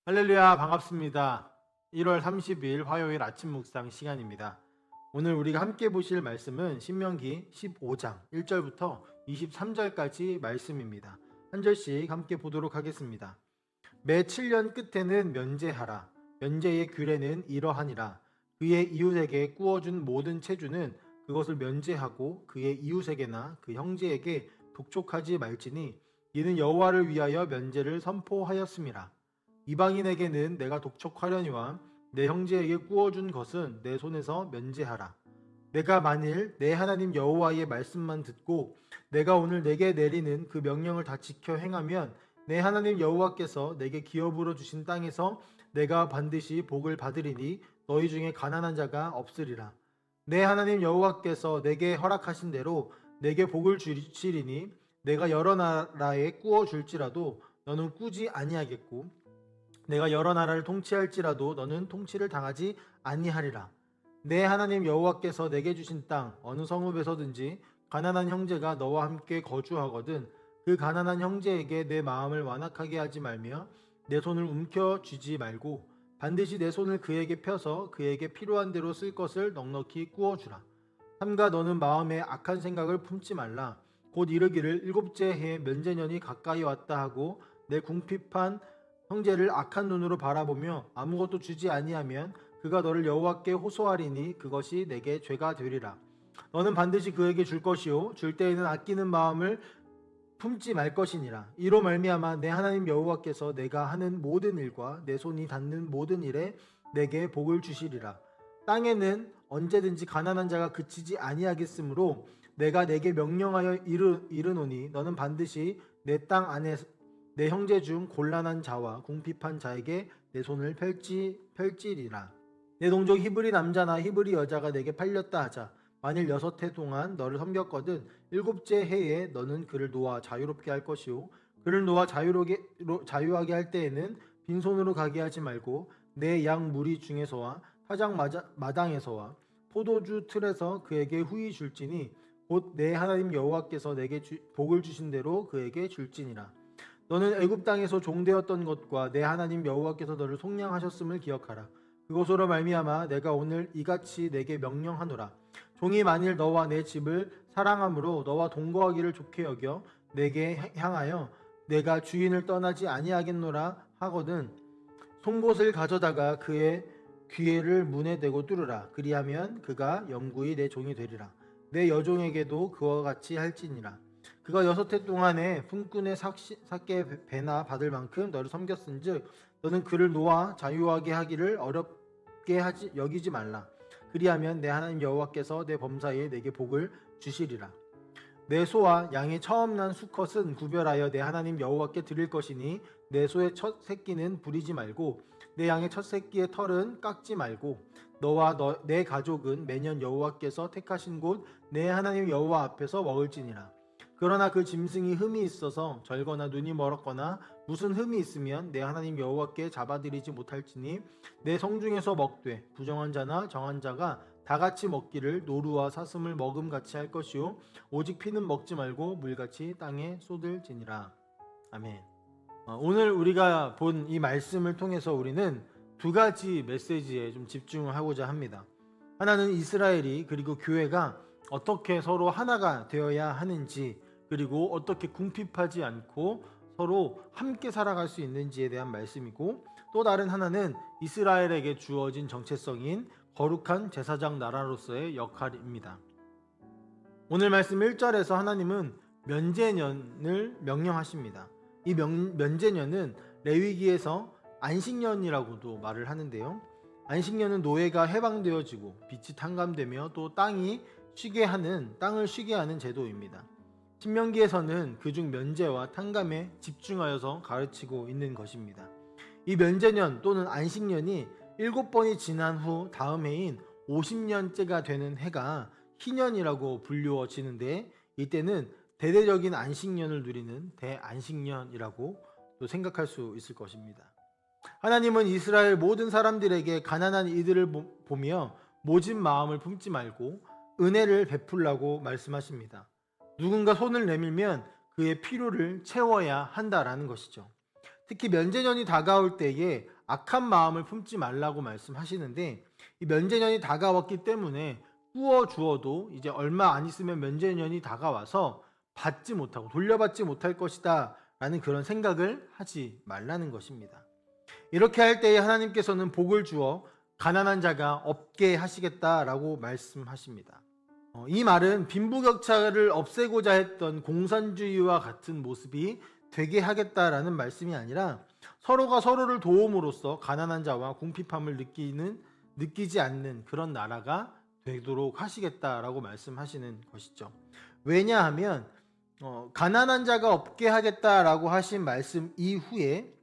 할렐루야, 반갑습니다. 1월 30일 화요일 아침 묵상 시간입니다. 오늘 우리가 함께 보실 말씀은 신명기 15장 1절부터 23절까지 말씀입니다. 한 절씩 함께 보도록 하겠습니다. 매 7년 끝에는 면제하라. 면제의 규례는 이러하니라. 그의 이웃에게 꾸어준 모든 체주는 그것을 면제하고 그의 이웃에게나 그 형제에게 독촉하지 말지니 이는 여호와를 위하여 면제를 선포하였음이라. 이방인에게는 내가 독촉하려니와 내 형제에게 꾸어준 것은 내 손에서 면제하라. 내가 만일 내 하나님 여호와의 말씀만 듣고 내가 오늘 내게 내리는 그 명령을 다 지켜 행하면 내 하나님 여호와께서 내게 기업으로 주신 땅에서 내가 반드시 복을 받으리니 너희 중에 가난한 자가 없으리라. 내 하나님 여호와께서 내게 허락하신 대로 내게 복을 주시리니 내가 여러 나라에 꾸어 줄지라도 너는 꾸지 아니하겠고 내가 여러 나라를 통치할지라도 너는 통치를 당하지 아니하리라. 내 하나님 여호와께서 내게 주신 땅 어느 성읍에서든지 가난한 형제가 너와 함께 거주하거든 그 가난한 형제에게 내 마음을 완악하게 하지 말며 내 손을 움켜 쥐지 말고 반드시 내 손을 그에게 펴서 그에게 필요한 대로 쓸 것을 넉넉히 꾸어 주라. 삼가 너는 마음에 악한 생각을 품지 말라. 곧 이르기를 일곱째 해 면제년이 가까이 왔다 하고 내 궁핍한 형제를 악한 눈으로 바라보며 아무것도 주지 아니하면 그가 너를 여호와께 호소하리니 그것이 내게 죄가 되리라. 너는 반드시 그에게 줄 것이요 줄 때에는 아끼는 마음을 품지 말 것이니라. 이로 말미암아 내 하나님 여호와께서 내가 하는 모든 일과 내 손이 닿는 모든 일에 내게 복을 주시리라. 땅에는 언제든지 가난한 자가 그치지 아니하겠으므로 내가 내게 명령하여 이르노니 너는 반드시 내 땅 안에 내 형제 중 곤란한 자와 궁핍한 자에게 내 손을 펼지리라. 내 동족 히브리 남자나 히브리 여자가 내게 팔렸다 하자. 만일 6해 동안 너를 섬겼거든 일곱째 해에 너는 그를 놓아 자유롭게 할 것이요 그를 놓아 자유하게 할 때에는 빈손으로 가게 하지 말고 내 양 무리 중에서와 타작 마당에서와 포도주 틀에서 그에게 후히 줄지니 곧 내 하나님 여호와께서 내게 복을 주신 대로 그에게 줄지니라. 너는 애굽 땅에서 종되었던 것과 내 하나님 여호와께서 너를 속량하셨음을 기억하라. 그것으로 말미암아 내가 오늘 이같이 내게 명령하노라. 종이 만일 너와 내 집을 사랑함으로 너와 동거하기를 좋게 여겨 내게 향하여 내가 주인을 떠나지 아니하겠노라 하거든 송곳을 가져다가 그의 귀를 문에 대고 뚫으라. 그리하면 그가 영구히 내 종이 되리라. 내 여종에게도 그와 같이 할지니라. 그가 6해 동안에 품꾼의 삭개 배나 받을 만큼 너를 섬겼은즉 너는 그를 놓아 자유하게 하기를 어렵게 여기지 말라. 그리하면 내 하나님 여호와께서 내 범사에 내게 복을 주시리라. 내 소와 양의 처음 난 수컷은 구별하여 내 하나님 여호와께 드릴 것이니 내 소의 첫 새끼는 부리지 말고 내 양의 첫 새끼의 털은 깎지 말고 너와 내 가족은 매년 여호와께서 택하신 곳 내 하나님 여호와 앞에서 먹을지니라. 그러나 그 짐승이 흠이 있어서 절거나 눈이 멀었거나 무슨 흠이 있으면 내 하나님 여호와께 잡아들이지 못할지니 내 성중에서 먹되 부정한 자나 정한 자가 다 같이 먹기를 노루와 사슴을 먹음같이 할 것이요 오직 피는 먹지 말고 물같이 땅에 쏟을지니라. 아멘. 오늘 우리가 본 이 말씀을 통해서 우리는 두 가지 메시지에 좀 집중을 하고자 합니다. 하나는 이스라엘이 그리고 교회가 어떻게 서로 하나가 되어야 하는지, 그리고 어떻게 궁핍하지 않고 서로 함께 살아갈 수 있는지에 대한 말씀이고, 또 다른 하나는 이스라엘에게 주어진 정체성인 거룩한 제사장 나라로서의 역할입니다. 오늘 말씀 1절에서 하나님은 면제년을 명령하십니다. 이 면제년은 레위기에서 안식년이라고도 말을 하는데요. 안식년은 노예가 해방되어지고 빛이 탕감되며 또 땅을 쉬게 하는 제도입니다. 신명기에서는 그중 면제와 탕감에 집중하여서 가르치고 있는 것입니다. 이 면제년 또는 안식년이 7번이 지난 후 다음 해인 50년째가 되는 해가 희년이라고 불리워지는데, 이때는 대대적인 안식년을 누리는 대안식년이라고 또 생각할 수 있을 것입니다. 하나님은 이스라엘 모든 사람들에게 가난한 이들을 보며 모진 마음을 품지 말고 은혜를 베풀라고 말씀하십니다. 누군가 손을 내밀면 그의 필요를 채워야 한다라는 것이죠. 특히 면제년이 다가올 때에 악한 마음을 품지 말라고 말씀하시는데, 이 면제년이 다가왔기 때문에 꾸어 주어도 이제 얼마 안 있으면 면제년이 다가와서 받지 못하고 돌려받지 못할 것이다 라는 그런 생각을 하지 말라는 것입니다. 이렇게 할 때에 하나님께서는 복을 주어 가난한 자가 없게 하시겠다라고 말씀하십니다. 이 말은 빈부격차를 없애고자 했던 공산주의와 같은 모습이 되게 하겠다라는 말씀이 아니라 서로가 서로를 도움으로써 가난한 자와 궁핍함을 느끼지 않는 그런 나라가 되도록 하시겠다라고 말씀하시는 것이죠. 왜냐하면 가난한 자가 없게 하겠다라고 하신 말씀 이후에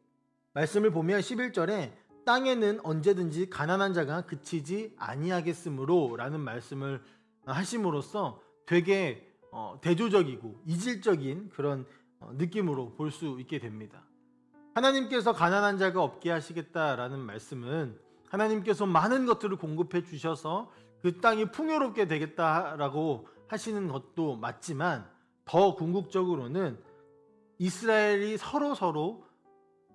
말씀을 보면 11절에 땅에는 언제든지 가난한 자가 그치지 아니하겠으므로 라는 말씀을 하심으로써 되게 대조적이고 이질적인 그런 느낌으로 볼 수 있게 됩니다. 하나님께서 가난한 자가 없게 하시겠다라는 말씀은 하나님께서 많은 것들을 공급해 주셔서 그 땅이 풍요롭게 되겠다라고 하시는 것도 맞지만, 더 궁극적으로는 이스라엘이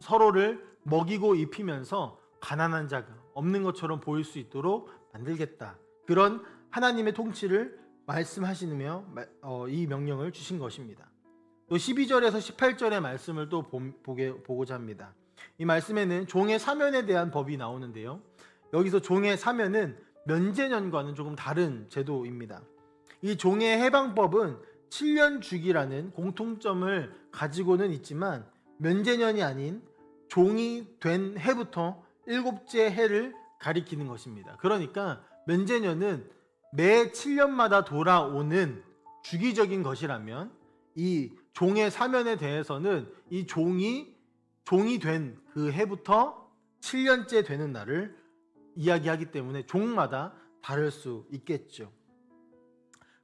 서로를 먹이고 입히면서 가난한 자가 없는 것처럼 보일 수 있도록 만들겠다, 그런 하나님의 통치를 말씀하시며 이 명령을 주신 것입니다. 또 12절에서 18절의 말씀을 또 보고자 합니다. 이 말씀에는 종의 사면에 대한 법이 나오는데요, 여기서 종의 사면은 면제년과는 조금 다른 제도입니다. 이 종의 해방법은 7년 주기라는 공통점을 가지고는 있지만, 면제년이 아닌 종이 된 해부터 7째 해를 가리키는 것입니다. 그러니까 면제년은 매 7년마다 돌아오는 주기적인 것이라면, 이 종의 사면에 대해서는 이 종이 된 그 해부터 7년째 되는 날을 이야기하기 때문에 종마다 다를 수 있겠죠.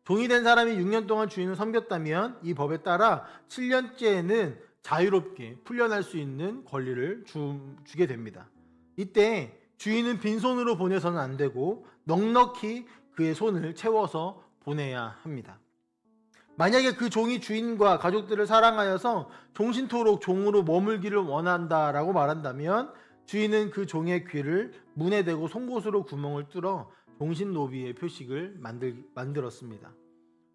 종이 된 사람이 6년 동안 주인을 섬겼다면 이 법에 따라 7년째에는 자유롭게 풀려날 수 있는 권리를 주게 됩니다. 이때 주인은 빈손으로 보내서는 안 되고 넉넉히 그의 손을 채워서 보내야 합니다. 만약에 그 종이 주인과 가족들을 사랑하여서 종신토록 종으로 머물기를 원한다라고 말한다면, 주인은 그 종의 귀를 문에 대고 송곳으로 구멍을 뚫어 종신노비의 표식을 만들었습니다.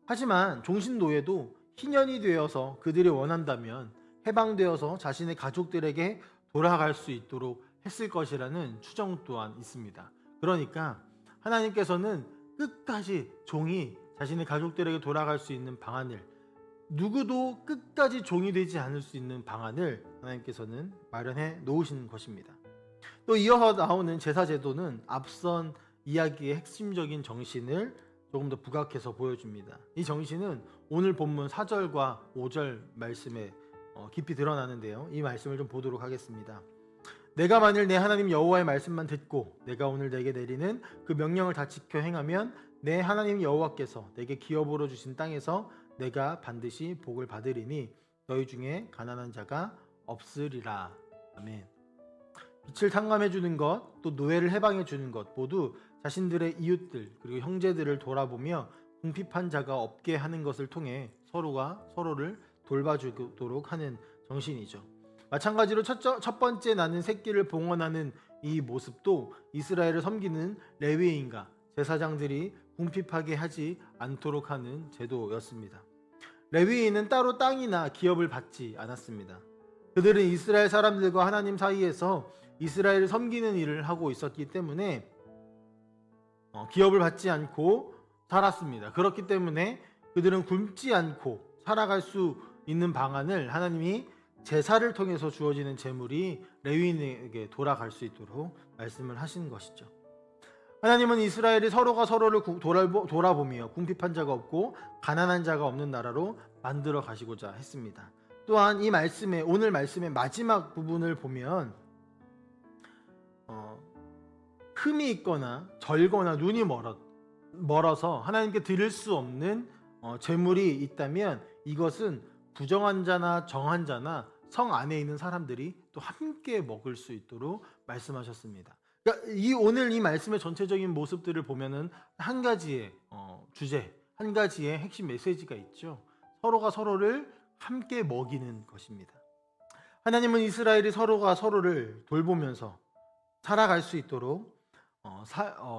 하지만 종신노예도 희년이 되어서 그들이 원한다면 해방되어서 자신의 가족들에게 돌아갈 수 있도록 했을 것이라는 추정 또한 있습니다. 그러니까 하나님께서는 끝까지 종이 자신의 가족들에게 돌아갈 수 있는 방안을, 누구도 끝까지 종이 되지 않을 수 있는 방안을 하나님께서는 마련해 놓으신 것입니다. 또 이어서 나오는 제사제도는 앞선 이야기의 핵심적인 정신을 조금 더 부각해서 보여줍니다. 이 정신은 오늘 본문 4절과 5절 말씀에 깊이 드러나는데요, 이 말씀을 좀 보도록 하겠습니다. 내가 만일 내 하나님 여호와의 말씀만 듣고 내가 오늘 내게 내리는 그 명령을 다 지켜 행하면 내 하나님 여호와께서 내게 기업으로 주신 땅에서 내가 반드시 복을 받으리니 너희 중에 가난한 자가 없으리라. 아멘. 빛을 탕감해 주는 것, 또 노예를 해방해 주는 것, 모두 자신들의 이웃들 그리고 형제들을 돌아보며 궁핍한 자가 없게 하는 것을 통해 서로가 서로를 돌봐주도록 하는 정신이죠. 마찬가지로 첫 번째 나는 새끼를 봉헌하는 이 모습도 이스라엘을 섬기는 레위인과 제사장들이 궁핍하게 하지 않도록 하는 제도였습니다. 레위인은 따로 땅이나 기업을 받지 않았습니다. 그들은 이스라엘 사람들과 하나님 사이에서 이스라엘을 섬기는 일을 하고 있었기 때문에 기업을 받지 않고 살았습니다. 그렇기 때문에 그들은 굶지 않고 살아갈 수 있는 방안을 하나님이 제사를 통해서 주어지는 재물이 레위인에게 돌아갈 수 있도록 말씀을 하신 것이죠. 하나님은 이스라엘이 서로가 서로를 돌아보며 궁핍한 자가 없고 가난한 자가 없는 나라로 만들어 가시고자 했습니다. 또한 이 말씀의 오늘 말씀의 마지막 부분을 보면 흠이 있거나 절거나 눈이 멀어서 하나님께 드릴 수 없는 재물이 있다면 이것은 부정한 자나 정한 자나 성 안에 있는 사람들이 또 함께 먹을 수 있도록 말씀하셨습니다. 그러니까 오늘 이 말씀의 전체적인 모습들을 보면은 한 가지의 주제, 한 가지의 핵심 메시지가 있죠. 서로가 서로를 함께 먹이는 것입니다. 하나님은 이스라엘이 서로가 서로를 돌보면서 살아갈 수 있도록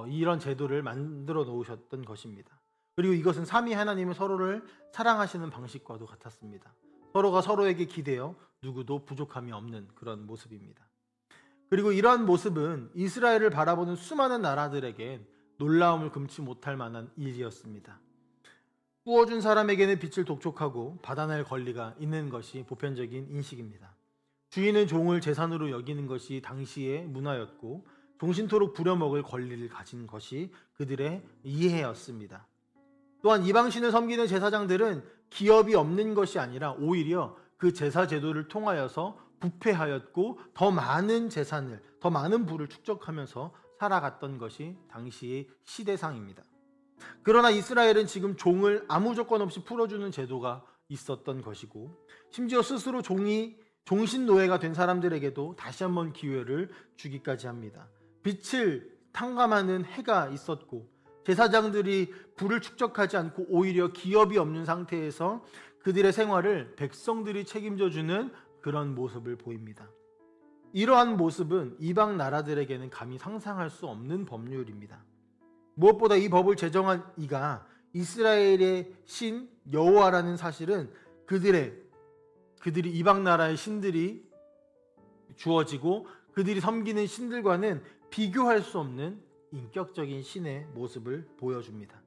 이런 제도를 만들어 놓으셨던 것입니다. 그리고 이것은 삼위 하나님의 서로를 사랑하시는 방식과도 같았습니다. 서로가 서로에게 기대어 누구도 부족함이 없는 그런 모습입니다. 그리고 이러한 모습은 이스라엘을 바라보는 수많은 나라들에게 놀라움을 금치 못할 만한 일이었습니다. 구워준 사람에게는 빛을 독촉하고 받아낼 권리가 있는 것이 보편적인 인식입니다. 주인은 종을 재산으로 여기는 것이 당시의 문화였고 종신토록 부려먹을 권리를 가진 것이 그들의 이해였습니다. 또한 이방신을 섬기는 제사장들은 기업이 없는 것이 아니라 오히려 그 제사 제도를 통하여서 부패하였고 더 많은 재산을, 더 많은 부를 축적하면서 살아갔던 것이 당시의 시대상입니다. 그러나 이스라엘은 지금 종을 아무 조건 없이 풀어주는 제도가 있었던 것이고 심지어 스스로 종신노예가 된 사람들에게도 다시 한번 기회를 주기까지 합니다. 빛을 탕감하는 해가 있었고 제사장들이 부를 축적하지 않고 오히려 기업이 없는 상태에서 그들의 생활을 백성들이 책임져주는 그런 모습을 보입니다. 이러한 모습은 이방 나라들에게는 감히 상상할 수 없는 법률입니다. 무엇보다 이 법을 제정한 이가 이스라엘의 신 여호와라는 사실은 그들이 이방 나라의 신들이 주어지고 그들이 섬기는 신들과는 비교할 수 없는 인격적인 신의 모습을 보여줍니다.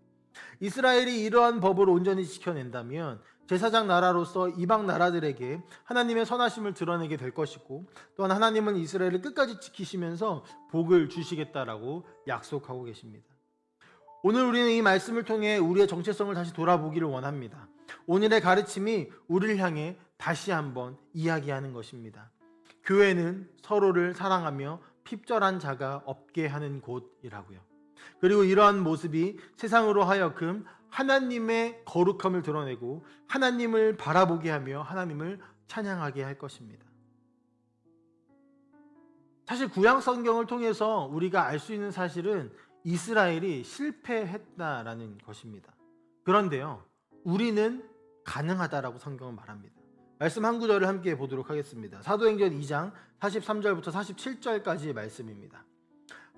이스라엘이 이러한 법을 온전히 지켜낸다면 제사장 나라로서 이방 나라들에게 하나님의 선하심을 드러내게 될 것이고 또한 하나님은 이스라엘을 끝까지 지키시면서 복을 주시겠다라고 약속하고 계십니다. 오늘 우리는 이 말씀을 통해 우리의 정체성을 다시 돌아보기를 원합니다. 오늘의 가르침이 우리를 향해 다시 한번 이야기하는 것입니다. 교회는 서로를 사랑하며 핍절한 자가 없게 하는 곳이라고요. 그리고 이러한 모습이 세상으로 하여금 하나님의 거룩함을 드러내고 하나님을 바라보게 하며 하나님을 찬양하게 할 것입니다. 사실 구약 성경을 통해서 우리가 알 수 있는 사실은 이스라엘이 실패했다라는 것입니다. 그런데요, 우리는 가능하다라고 성경은 말합니다. 말씀 한 구절을 함께 보도록 하겠습니다. 사도행전 2장 43절부터 47절까지의 말씀입니다.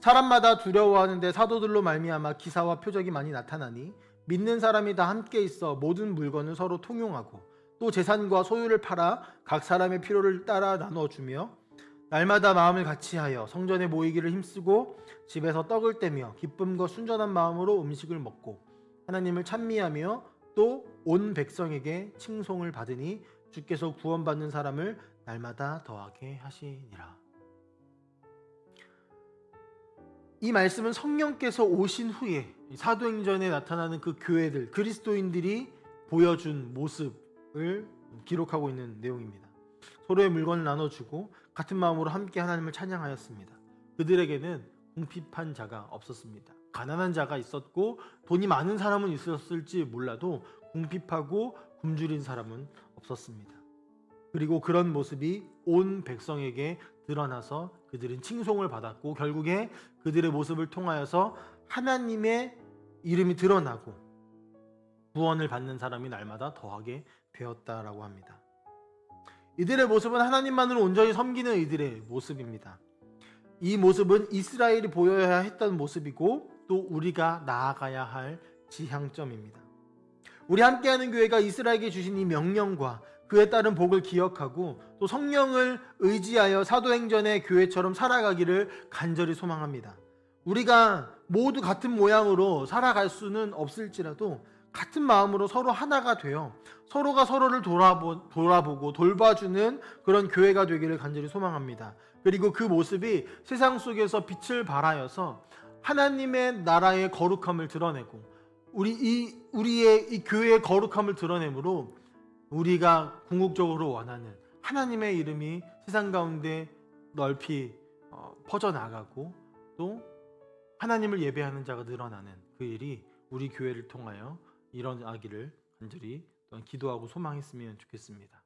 사람마다 두려워하는데 사도들로 말미암아 기사와 표적이 많이 나타나니 믿는 사람이 다 함께 있어 모든 물건을 서로 통용하고 또 재산과 소유를 팔아 각 사람의 필요를 따라 나눠주며 날마다 마음을 같이하여 성전에 모이기를 힘쓰고 집에서 떡을 떼며 기쁨과 순전한 마음으로 음식을 먹고 하나님을 찬미하며 또 온 백성에게 칭송을 받으니 주께서 구원받는 사람을 날마다 더하게 하시니라. 이 말씀은 성령께서 오신 후에 사도행전에 나타나는 그 교회들, 그리스도인들이 보여준 모습을 기록하고 있는 내용입니다. 서로의 물건을 나눠주고 같은 마음으로 함께 하나님을 찬양하였습니다. 그들에게는 궁핍한 자가 없었습니다. 가난한 자가 있었고 돈이 많은 사람은 있었을지 몰라도 궁핍하고 굶주린 사람은 없었습니다. 그리고 그런 모습이 온 백성에게 드러나서 그들은 칭송을 받았고 결국에 그들의 모습을 통하여서 하나님의 이름이 드러나고 구원을 받는 사람이 날마다 더하게 되었다라고 합니다. 이들의 모습은 하나님만을 온전히 섬기는 이들의 모습입니다. 이 모습은 이스라엘이 보여야 했던 모습이고 또 우리가 나아가야 할 지향점입니다. 우리 함께하는 교회가 이스라엘에게 주신 이 명령과 그에 따른 복을 기억하고 또 성령을 의지하여 사도행전의 교회처럼 살아가기를 간절히 소망합니다. 우리가 모두 같은 모양으로 살아갈 수는 없을지라도 같은 마음으로 서로 하나가 되어 서로가 서로를 돌아보고 돌봐주는 그런 교회가 되기를 간절히 소망합니다. 그리고 그 모습이 세상 속에서 빛을 발하여서 하나님의 나라의 거룩함을 드러내고 우리의 이 교회의 거룩함을 드러내므로 우리가 궁극적으로 원하는 하나님의 이름이 세상 가운데 넓히 퍼져나가고 또 하나님을 예배하는 자가 늘어나는 그 일이 우리 교회를 통하여 일어나기를 간절히 기도하고 소망했으면 좋겠습니다.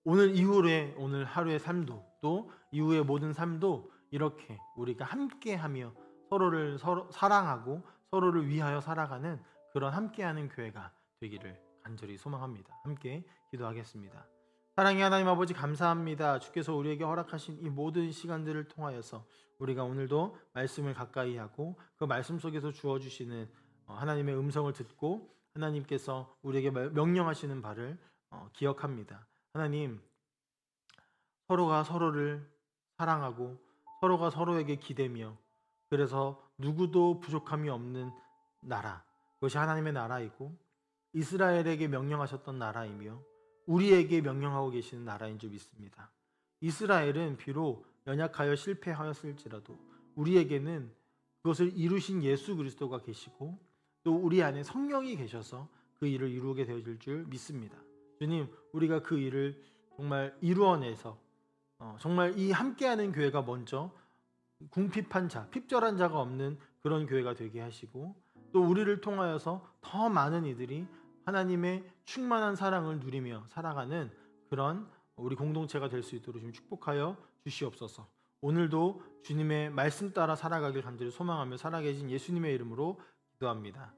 오늘 이후에 오늘 하루의 삶도 또 이후의 모든 삶도 이렇게 우리가 함께하며 서로를 사랑하고 서로를 위하여 살아가는 그런 함께하는 교회가 되기를 간절히 소망합니다. 함께 기도하겠습니다. 사랑의 하나님 아버지 감사합니다. 주께서 우리에게 허락하신 이 모든 시간들을 통하여서 우리가 오늘도 말씀을 가까이 하고 그 말씀 속에서 주어주시는 하나님의 음성을 듣고 하나님께서 우리에게 명령하시는 바를 기억합니다. 하나님, 서로가 서로를 사랑하고 서로가 서로에게 기대며 그래서 누구도 부족함이 없는 나라, 그것이 하나님의 나라이고 이스라엘에게 명령하셨던 나라이며 우리에게 명령하고 계시는 나라인 줄 믿습니다. 이스라엘은 비록 연약하여 실패하였을지라도 우리에게는 그것을 이루신 예수 그리스도가 계시고 또 우리 안에 성령이 계셔서 그 일을 이루게 되어질 줄 믿습니다. 주님, 우리가 그 일을 정말 이루어내서 정말 이 함께하는 교회가 먼저 궁핍한 자, 핍절한 자가 없는 그런 교회가 되게 하시고 또 우리를 통하여서 더 많은 이들이 하나님의 충만한 사랑을 누리며 살아가는 그런 우리 공동체가 될 수 있도록 좀 축복하여 주시옵소서. 오늘도 주님의 말씀 따라 살아가길 간절히 소망하며 살아계신 예수님의 이름으로 기도합니다.